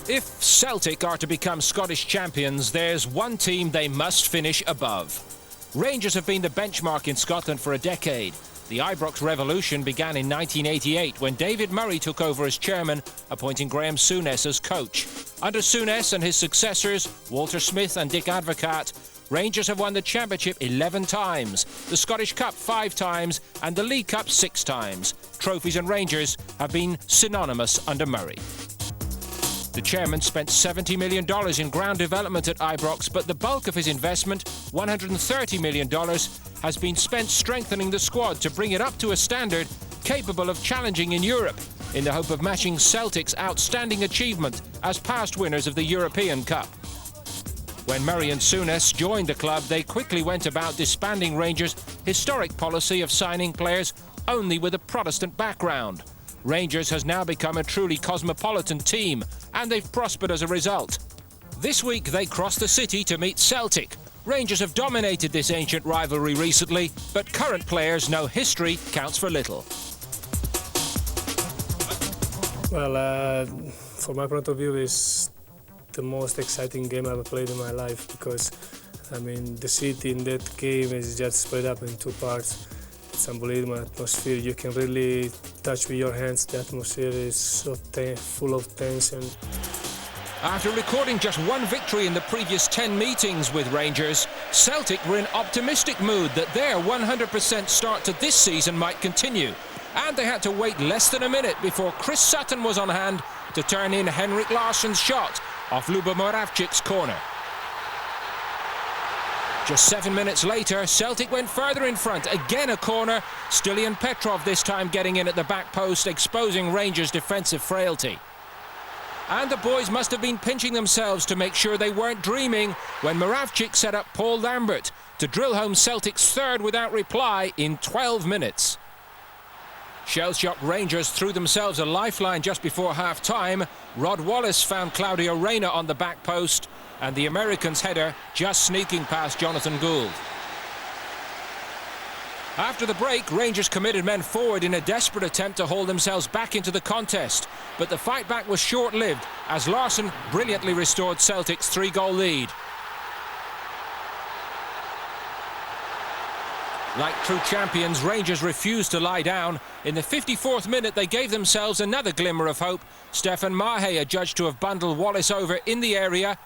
If Celtic are to become Scottish champions, there's one team they must finish above. Rangers have been the benchmark in Scotland for a decade. The Ibrox revolution began in 1988 when David Murray took over as chairman, appointing Graham Souness as coach. Under Souness and his successors, Walter Smith and Dick Advocaat, Rangers have won the Championship 11 times, the Scottish Cup 5 times and the League Cup 6 times. Trophies and Rangers have been synonymous under Murray. The chairman spent $70 million in ground development at Ibrox, but the bulk of his investment, $130 million, has been spent strengthening the squad to bring it up to a standard capable of challenging in Europe, in the hope of matching Celtic's outstanding achievement as past winners of the European Cup. When Murray and Souness joined the club, they quickly went about disbanding Rangers' historic policy of signing players only with a Protestant background. Rangers has now become a truly cosmopolitan team, and they've prospered as a result. This week they crossed the city to meet Celtic. Rangers have dominated this ancient rivalry recently, but current players know history counts for little. Well, from my point of view, it's the most exciting game I've ever played in my life, because, I mean, the city in that game is just split up in two parts. It's unbelievable atmosphere. You can really touch with your hands. The atmosphere is so full of tension. After recording just one victory in the previous 10 meetings with Rangers, Celtic were in optimistic mood that their 100% start to this season might continue. And they had to wait less than a minute before Chris Sutton was on hand to turn in Henrik Larsson's shot off Luba Moravcic's corner. Just 7 minutes later, Celtic went further in front. Again a corner. Stilian Petrov this time getting in at the back post, exposing Rangers' defensive frailty. And the boys must have been pinching themselves to make sure they weren't dreaming when Moravcic set up Paul Lambert to drill home Celtic's third without reply in 12 minutes. Shell-shocked Rangers threw themselves a lifeline just before half-time. Rod Wallace found Claudio Reyna on the back post, and the American's header just sneaking past Jonathan Gould. After the break, Rangers committed men forward in a desperate attempt to hold themselves back into the contest, but the fight back was short-lived as Larsson brilliantly restored Celtic's 3-goal lead. Like true champions, Rangers refused to lie down. In the 54th minute, they gave themselves another glimmer of hope. Stefan Mahe adjudged to have bundled Wallace over in the area.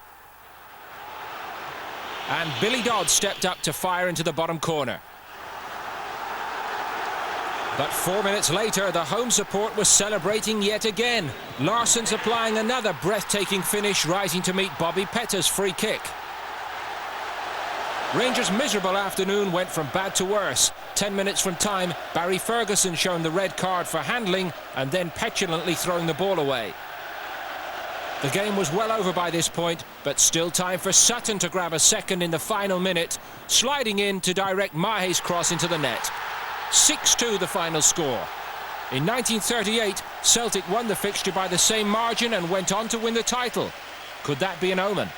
And Billy Dodd stepped up to fire into the bottom corner. But 4 minutes later, the home support was celebrating yet again. Larsson's applying another breathtaking finish, rising to meet Bobby Petter's free kick. Rangers' miserable afternoon went from bad to worse. 10 minutes from time, Barry Ferguson shown the red card for handling and then petulantly throwing the ball away. The game was well over by this point, but still time for Sutton to grab a second in the final minute, sliding in to direct Mahe's cross into the net. 6-2 the final score. In 1938, Celtic won the fixture by the same margin and went on to win the title. Could that be an omen?